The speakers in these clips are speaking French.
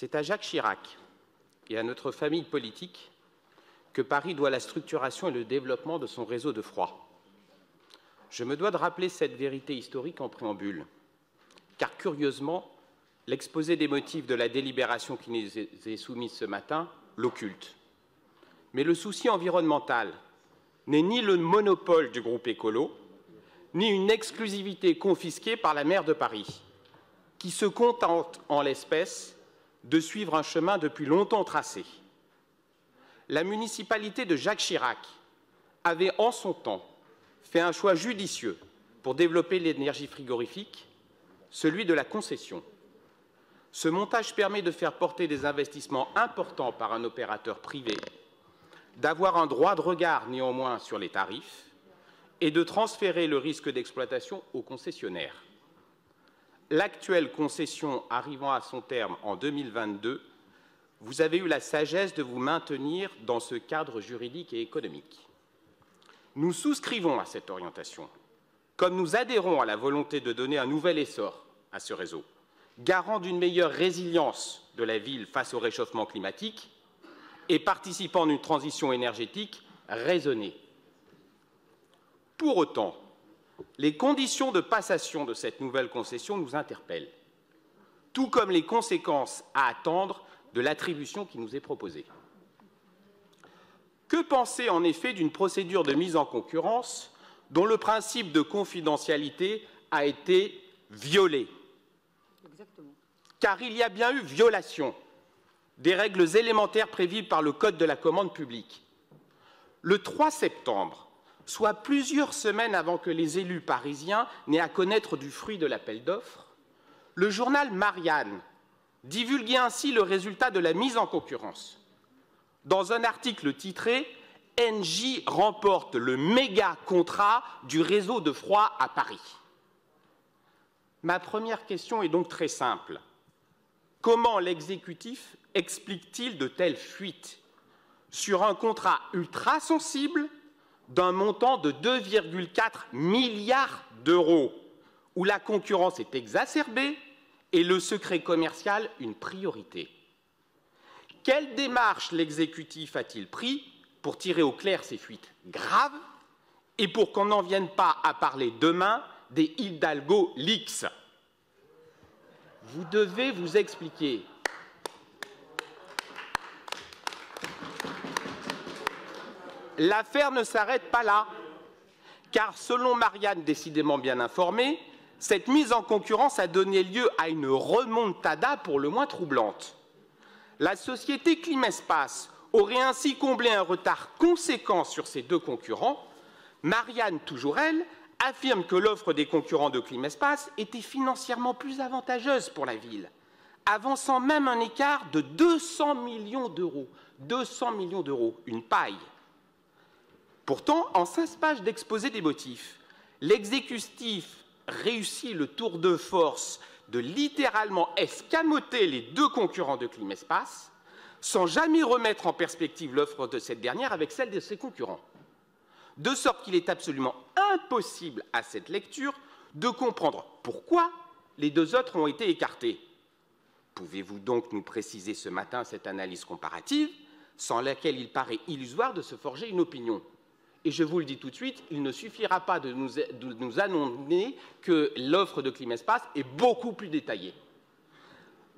C'est à Jacques Chirac et à notre famille politique que Paris doit la structuration et le développement de son réseau de froid. Je me dois de rappeler cette vérité historique en préambule, car curieusement, l'exposé des motifs de la délibération qui nous est soumise ce matin l'occulte. Mais le souci environnemental n'est ni le monopole du groupe écolo, ni une exclusivité confisquée par la maire de Paris, qui se contente, en l'espèce, de suivre un chemin depuis longtemps tracé. La municipalité de Jacques Chirac avait, en son temps, fait un choix judicieux pour développer l'énergie frigorifique, celui de la concession. Ce montage permet de faire porter des investissements importants par un opérateur privé, d'avoir un droit de regard néanmoins sur les tarifs et de transférer le risque d'exploitation aux concessionnaires. L'actuelle concession arrivant à son terme en 2022, vous avez eu la sagesse de vous maintenir dans ce cadre juridique et économique. Nous souscrivons à cette orientation, comme nous adhérons à la volonté de donner un nouvel essor à ce réseau, garant d'une meilleure résilience de la ville face au réchauffement climatique et participant d'une transition énergétique raisonnée. Pour autant, les conditions de passation de cette nouvelle concession nous interpellent, tout comme les conséquences à attendre de l'attribution qui nous est proposée. Que penser en effet d'une procédure de mise en concurrence dont le principe de confidentialité a été violé? Exactement. Car il y a bien eu violation des règles élémentaires prévues par le Code de la commande publique. Le 3 septembre, soit plusieurs semaines avant que les élus parisiens n'aient à connaître du fruit de l'appel d'offres, le journal Marianne divulguait ainsi le résultat de la mise en concurrence. Dans un article titré « Engie remporte le méga contrat du réseau de froid à Paris ». Ma première question est donc très simple. Comment l'exécutif explique-t-il de telles fuites sur un contrat ultra sensible d'un montant de 2,4 milliards d'euros, où la concurrence est exacerbée et le secret commercial une priorité? Quelle démarche l'exécutif a-t-il pris pour tirer au clair ces fuites graves et pour qu'on n'en vienne pas à parler demain des Hidalgo Leaks? Vous devez vous expliquer. L'affaire ne s'arrête pas là, car selon Marianne, décidément bien informée, cette mise en concurrence a donné lieu à une remontada pour le moins troublante. La société Climespace aurait ainsi comblé un retard conséquent sur ses deux concurrents. Marianne, toujours elle, affirme que l'offre des concurrents de Climespace était financièrement plus avantageuse pour la ville, avançant même un écart de 200 millions d'euros. 200 millions d'euros, une paille. Pourtant, en 16 pages d'exposé des motifs, l'exécutif réussit le tour de force de littéralement escamoter les deux concurrents de Climespace sans jamais remettre en perspective l'offre de cette dernière avec celle de ses concurrents. De sorte qu'il est absolument impossible à cette lecture de comprendre pourquoi les deux autres ont été écartés. Pouvez-vous donc nous préciser ce matin cette analyse comparative sans laquelle il paraît illusoire de se forger une opinion? Et je vous le dis tout de suite, il ne suffira pas de nous annoncer que l'offre de Climespace est beaucoup plus détaillée.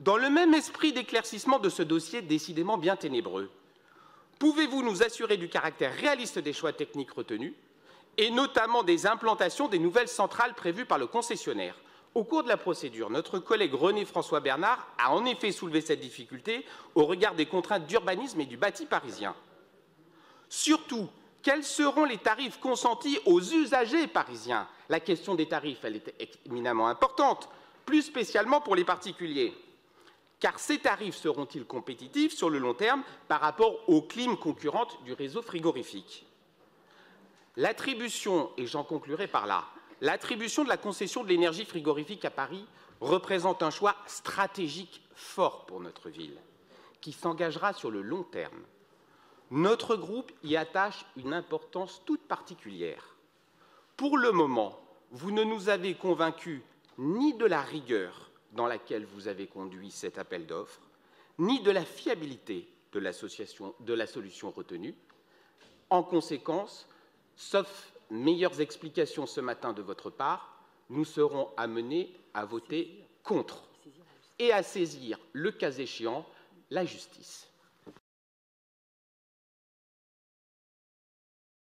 Dans le même esprit d'éclaircissement de ce dossier décidément bien ténébreux, pouvez-vous nous assurer du caractère réaliste des choix techniques retenus, et notamment des implantations des nouvelles centrales prévues par le concessionnaire? Au cours de la procédure, notre collègue René-François Bernard a en effet soulevé cette difficulté au regard des contraintes d'urbanisme et du bâti parisien. Surtout, quels seront les tarifs consentis aux usagers parisiens? La question des tarifs, elle est éminemment importante, plus spécialement pour les particuliers. Car ces tarifs seront-ils compétitifs sur le long terme par rapport aux clims concurrentes du réseau frigorifique? L'attribution, et j'en conclurai par là, l'attribution de la concession de l'énergie frigorifique à Paris représente un choix stratégique fort pour notre ville, qui s'engagera sur le long terme. Notre groupe y attache une importance toute particulière. Pour le moment, vous ne nous avez convaincus ni de la rigueur dans laquelle vous avez conduit cet appel d'offres, ni de la fiabilité de la solution retenue. En conséquence, sauf meilleures explications ce matin de votre part, nous serons amenés à voter contre et à saisir, le cas échéant, la justice.